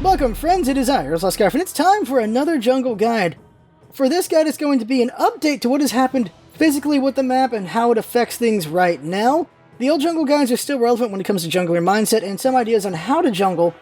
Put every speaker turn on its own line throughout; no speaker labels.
Welcome friends, it is I, Scarf, and it's time for another jungle guide. For this guide, it's going to be an update to what has happened physically with the map and how it affects things right now. The old jungle guides are still relevant when it comes to jungler mindset and some ideas on how to jungle,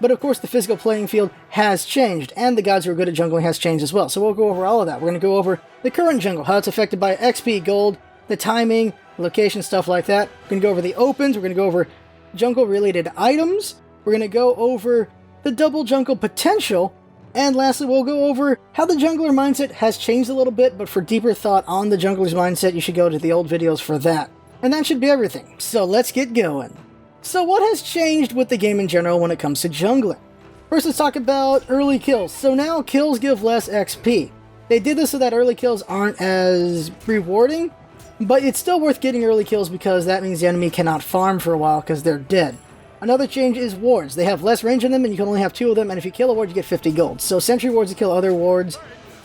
but of course the physical playing field has changed, and the guys who are good at jungling has changed as well. So we'll go over all of that. We're going to go over the current jungle, how it's affected by XP, gold, the timing, location, stuff like that. We're going to go over the opens, we're going to go over jungle-related items, we're going to go over the double jungle potential, and lastly we'll go over how the jungler mindset has changed a little bit, but for deeper thought on the jungler's mindset you should go to the old videos for that. And that should be everything, so let's get going. So what has changed with the game in general when it comes to jungling? First let's talk about early kills. So now kills give less XP. They did this so that early kills aren't as rewarding, but it's still worth getting early kills because that means the enemy cannot farm for a while because they're dead. Another change is wards. They have less range in them and you can only have 2 of them, and if you kill a ward you get 50 gold. So sentry wards to kill other wards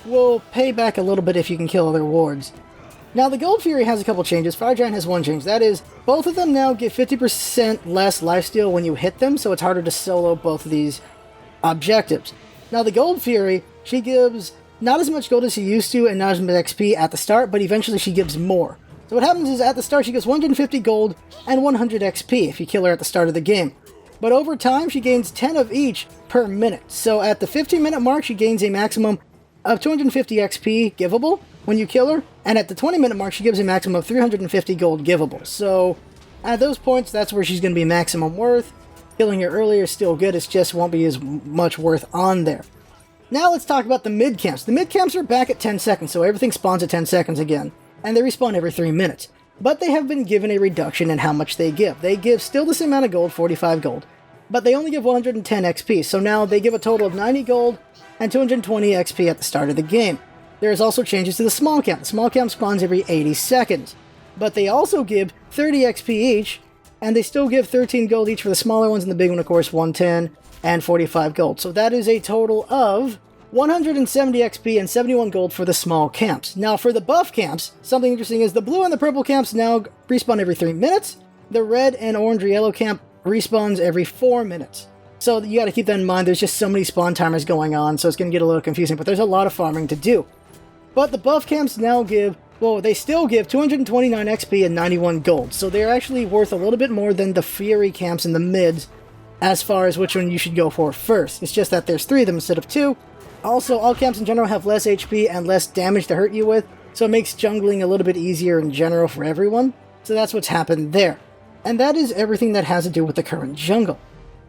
will pay back a little bit if you can kill other wards. Now the Gold Fury has a couple changes. Fire Giant has one change. That is, both of them now get 50% less lifesteal when you hit them, so it's harder to solo both of these objectives. Now the Gold Fury, she gives not as much gold as she used to and not as much XP at the start, but eventually she gives more. So what happens is at the start she gets 150 gold and 100 XP if you kill her at the start of the game. But over time she gains 10 of each per minute. So at the 15-minute mark she gains a maximum of 250 XP givable when you kill her, and at the 20-minute mark she gives a maximum of 350 gold givable. So at those points that's where she's going to be maximum worth. Killing her earlier is still good, it just won't be as much worth on there. Now let's talk about the mid camps. The mid camps are back at 10 seconds, so everything spawns at 10 seconds again. And they respawn every 3 minutes. But they have been given a reduction in how much they give. They give still the same amount of gold, 45 gold, but they only give 110 XP, so now they give a total of 90 gold and 220 XP at the start of the game. There's also changes to the small camp. The small camp spawns every 80 seconds, but they also give 30 XP each, and they still give 13 gold each for the smaller ones, and the big one of course 110 and 45 gold. So that is a total of 170 XP and 71 gold for the small camps. Now for the buff camps, something interesting is the blue and the purple camps now respawn every 3 minutes. The red and orange or yellow camp respawns every 4 minutes. So you got to keep that in mind. There's just so many spawn timers going on, so it's going to get a little confusing, but there's a lot of farming to do. But the buff camps now give, well, they still give 229 XP and 91 gold. So they're actually worth a little bit more than the Fury camps in the mids as far as which one you should go for first. It's just that there's 3 of them instead of 2. Also, all camps in general have less HP and less damage to hurt you with, so it makes jungling a little bit easier in general for everyone. So that's what's happened there. And that is everything that has to do with the current jungle.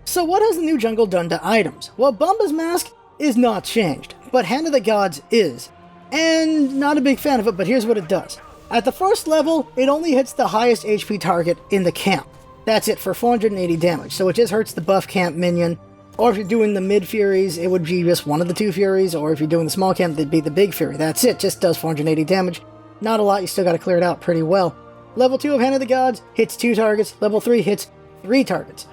So what has the new jungle done to items? Well, Bomba's Mask is not changed, but Hand of the Gods is. And not a big fan of it, but here's what it does. At the first level, it only hits the highest HP target in the camp. That's it for 480 damage, so it just hurts the buff camp minion. Or if you're doing the mid Furies, it would be just one of the 2 Furies, or if you're doing the small camp, it'd be the big Fury. That's it, just does 480 damage. Not a lot, you still gotta clear it out pretty well. Level 2 of Hand of the Gods hits 2 targets, level 3 hits 3 targets.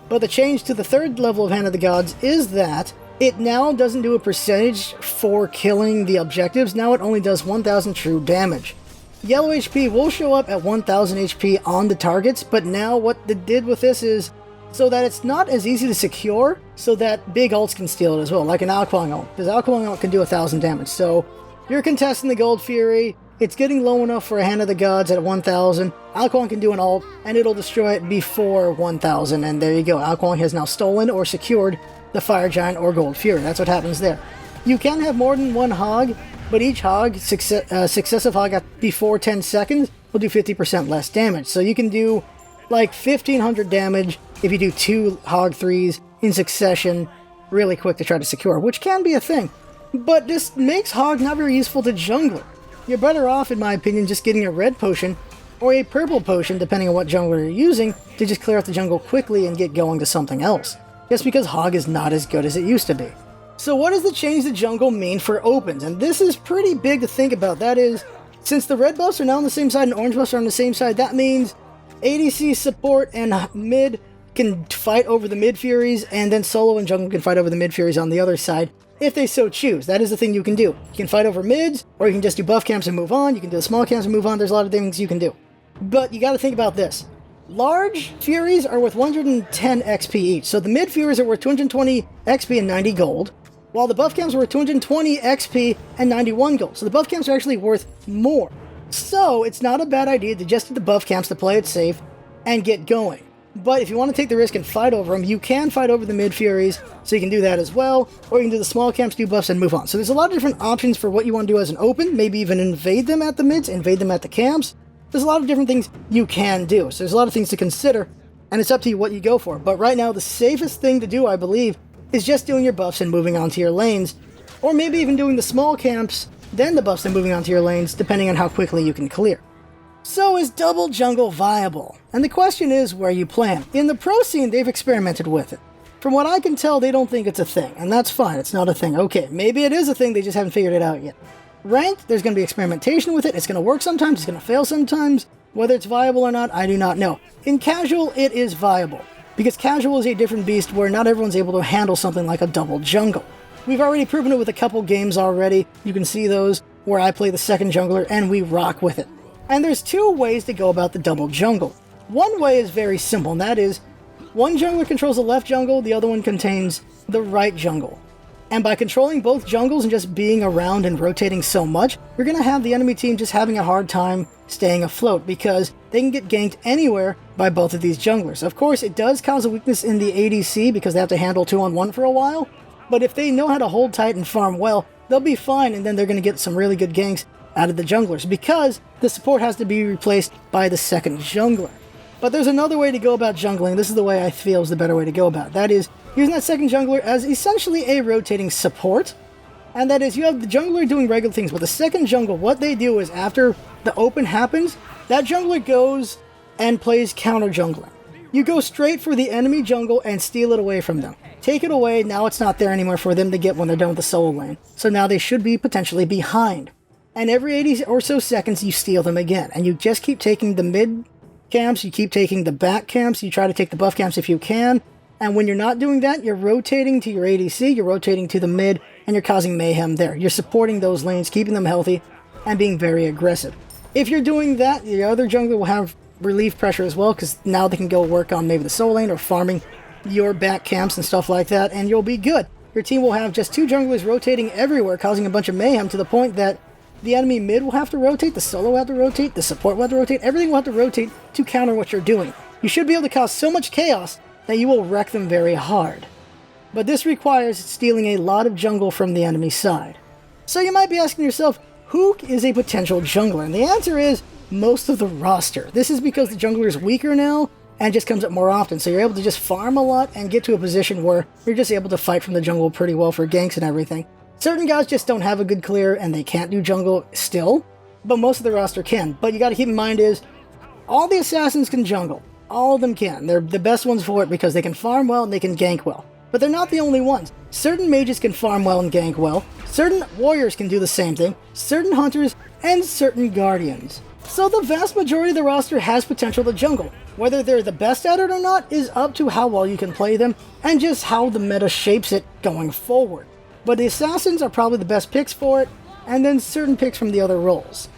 But the change to the 3rd level of Hand of the Gods is that it now doesn't do a percentage for killing the objectives, now it only does 1000 true damage. Yellow HP will show up at 1000 HP on the targets, but now what they did with this is so that it's not as easy to secure, so that big ults can steal it as well, like an Ao Kuang ult, because Ao Kuang ult can do 1000 damage. So you're contesting the Gold Fury, it's getting low enough for a Hand of the Gods at 1000, Ao Kuang can do an ult, and it'll destroy it before 1000, and there you go, Ao Kuang has now stolen or secured the Fire Giant or Gold Fury. That's what happens there. You can have more than one hog, but each hog, successive hog before 10 seconds, will do 50% less damage. So you can do like 1500 damage if you do 2 hog 3s in succession really quick to try to secure, which can be a thing. But this makes hog not very useful to jungler. You're better off, in my opinion, just getting a red potion or a purple potion, depending on what jungler you're using, to just clear out the jungle quickly and get going to something else. Just because hog is not as good as it used to be. So what does the change to jungle mean for opens? And this is pretty big to think about. That is, since the red buffs are now on the same side and orange buffs are on the same side, that means ADC, support, and mid can fight over the mid Furies, and then solo and jungle can fight over the mid Furies on the other side, if they so choose. That is the thing you can do. You can fight over mids, or you can just do buff camps and move on. You can do the small camps and move on. There's a lot of things you can do. But you gotta think about this. large Furies are worth 110 XP each. So the mid Furies are worth 220 XP and 90 gold, while the buff camps are worth 220 XP and 91 gold. So the buff camps are actually worth more. So it's not a bad idea to just do the buff camps to play it safe and get going. But if you want to take the risk and fight over them, you can fight over the mid Furies, so you can do that as well, or you can do the small camps, do buffs, and move on. So there's a lot of different options for what you want to do as an open, maybe even invade them at the mids, invade them at the camps. There's a lot of different things you can do, so there's a lot of things to consider, and it's up to you what you go for. But right now, the safest thing to do, I believe, is just doing your buffs and moving on to your lanes, or maybe even doing the small camps, then the buffs and moving on to your lanes, depending on how quickly you can clear. So is double jungle viable? And the question is where you plan. In the pro scene, they've experimented with it. From what I can tell, they don't think it's a thing, and that's fine, it's not a thing. Okay, maybe it is a thing, they just haven't figured it out yet. Ranked, there's going to be experimentation with it, it's going to work sometimes, it's going to fail sometimes. Whether it's viable or not, I do not know. In casual, it is viable, because casual is a different beast where not everyone's able to handle something like a double jungle. We've already proven it with a couple games already, you can see those, where I play the second jungler and we rock with it. And there's two ways to go about the double jungle. One way is very simple, and that is, one jungler controls the left jungle, the other one contains the right jungle. And by controlling both jungles and just being around and rotating so much, you're going to have the enemy team just having a hard time staying afloat, because they can get ganked anywhere by both of these junglers. Of course, it does cause a weakness in the ADC, because they have to handle 2-on-1 for a while, but if they know how to hold tight and farm well, they'll be fine, and then they're going to get some really good ganks out of the junglers, because the support has to be replaced by the second jungler. But there's another way to go about jungling. This is the way I feel is the better way to go about it. That is, using that second jungler as essentially a rotating support. And that is, you have the jungler doing regular things, but the second jungle, what they do is after the open happens, that jungler goes and plays counter jungling. You go straight for the enemy jungle and steal it away from them. Take it away, now it's not there anymore for them to get when they're done with the solo lane. So now they should be potentially behind. And every 80 or so seconds, you steal them again. And you just keep taking the mid camps, you keep taking the back camps, you try to take the buff camps if you can. And when you're not doing that, you're rotating to your ADC, you're rotating to the mid, and you're causing mayhem there. You're supporting those lanes, keeping them healthy, and being very aggressive. If you're doing that, the other jungler will have relief pressure as well, because now they can go work on maybe the solo lane or farming your back camps and stuff like that, and you'll be good. Your team will have just two junglers rotating everywhere, causing a bunch of mayhem to the point that the enemy mid will have to rotate, the solo will have to rotate, the support will have to rotate, everything will have to rotate to counter what you're doing. You should be able to cause so much chaos that you will wreck them very hard. But this requires stealing a lot of jungle from the enemy side. So you might be asking yourself, who is a potential jungler? And the answer is most of the roster. This is because the jungler is weaker now and just comes up more often, so you're able to just farm a lot and get to a position where you're just able to fight from the jungle pretty well for ganks and everything. Certain guys just don't have a good clear and they can't do jungle still, but most of the roster can. But you got to keep in mind is, all the assassins can jungle. All of them can. They're the best ones for it because they can farm well and they can gank well. But they're not the only ones. Certain mages can farm well and gank well. Certain warriors can do the same thing. Certain hunters and certain guardians. So the vast majority of the roster has potential to jungle. Whether they're the best at it or not is up to how well you can play them and just how the meta shapes it going forward. But the assassins are probably the best picks for it, and then certain picks from the other roles.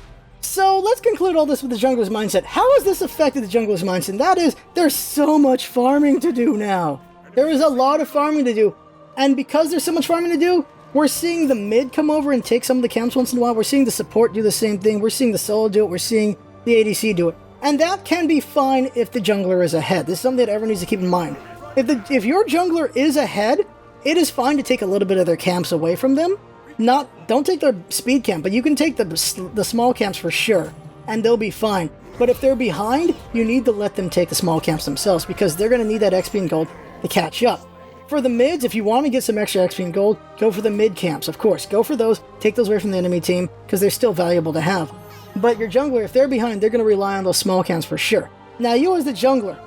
So let's conclude all this with the jungler's mindset. How has this affected the jungler's mindset? That is, there's so much farming to do now. There is a lot of farming to do, and because there's so much farming to do, we're seeing the mid come over and take some of the camps once in a while. We're seeing the support do the same thing. We're seeing the solo do it. We're seeing the ADC do it. And that can be fine if the jungler is ahead. This is something that everyone needs to keep in mind. If your jungler is ahead, it is fine to take a little bit of their camps away from them. Don't take their speed camp, but you can take the small camps for sure, and they'll be fine. But if they're behind, you need to let them take the small camps themselves, because they're going to need that XP and gold to catch up. For the mids, if you want to get some extra XP and gold, go for the mid camps, of course. Go for those, take those away from the enemy team, because they're still valuable to have. But your jungler, if they're behind, they're going to rely on those small camps for sure. Now, you as the jungler,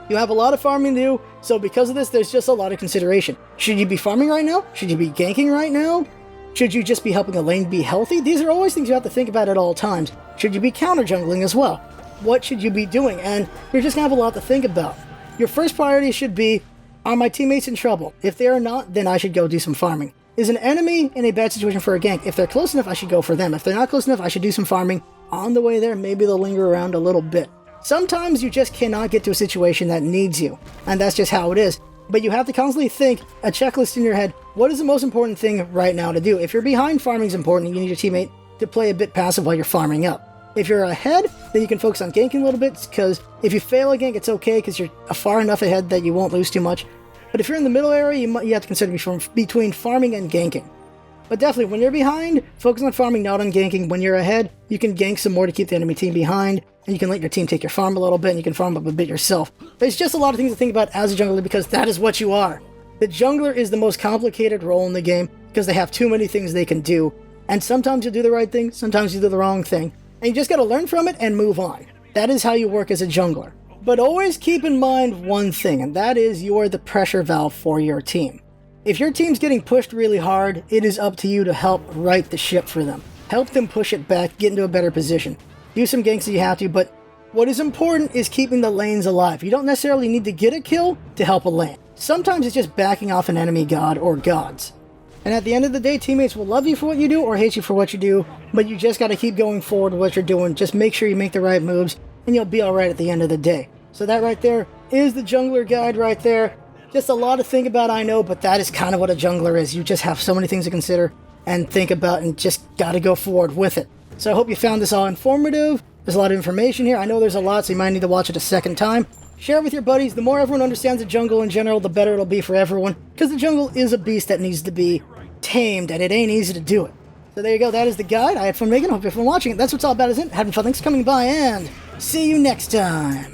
you have a lot of farming to do, so because of this, there's just a lot of consideration. Should you be farming right now? Should you be ganking right now? Should you just be helping a lane be healthy? These are always things you have to think about at all times. Should you be counter jungling as well? What should you be doing? And you're just going to have a lot to think about. Your first priority should be, are my teammates in trouble? If they are not, then I should go do some farming. Is an enemy in a bad situation for a gank? If they're close enough, I should go for them. If they're not close enough, I should do some farming. On the way there, maybe they'll linger around a little bit. Sometimes you just cannot get to a situation that needs you, and that's just how it is. But you have to constantly think a checklist in your head. What is the most important thing right now to do? If you're behind, farming is important. You need your teammate to play a bit passive while you're farming up. If you're ahead, then you can focus on ganking a little bit, because if you fail a gank, it's okay, because you're far enough ahead that you won't lose too much. But if you're in the middle area, you have to consider between farming and ganking. But definitely, when you're behind, focus on farming, not on ganking. When you're ahead, you can gank some more to keep the enemy team behind, and you can let your team take your farm a little bit, and you can farm up a bit yourself. There's just a lot of things to think about as a jungler, because that is what you are. The jungler is the most complicated role in the game, because they have too many things they can do. And sometimes you do the right thing, sometimes you do the wrong thing. And you just gotta learn from it and move on. That is how you work as a jungler. But always keep in mind one thing, and that is you are the pressure valve for your team. If your team's getting pushed really hard, it is up to you to help right the ship for them. Help them push it back, get into a better position. Do some ganks if you have to, but what is important is keeping the lanes alive. You don't necessarily need to get a kill to help a lane. Sometimes it's just backing off an enemy god or gods. And at the end of the day, teammates will love you for what you do or hate you for what you do, but you just gotta keep going forward with what you're doing. Just make sure you make the right moves, and you'll be alright at the end of the day. So that right there is the jungler guide right there. Just a lot to think about, I know, but that is kind of what a jungler is. You just have so many things to consider and think about, and just gotta go forward with it. So I hope you found this all informative. There's a lot of information here. I know there's a lot, so you might need to watch it a second time. Share it with your buddies. The more everyone understands the jungle in general, the better it'll be for everyone, because the jungle is a beast that needs to be tamed, and it ain't easy to do it. So there you go. That is the guide. I had fun making. Hope you're fun watching it. That's what's all about, isn't it? Having fun. Thanks for coming by, and see you next time.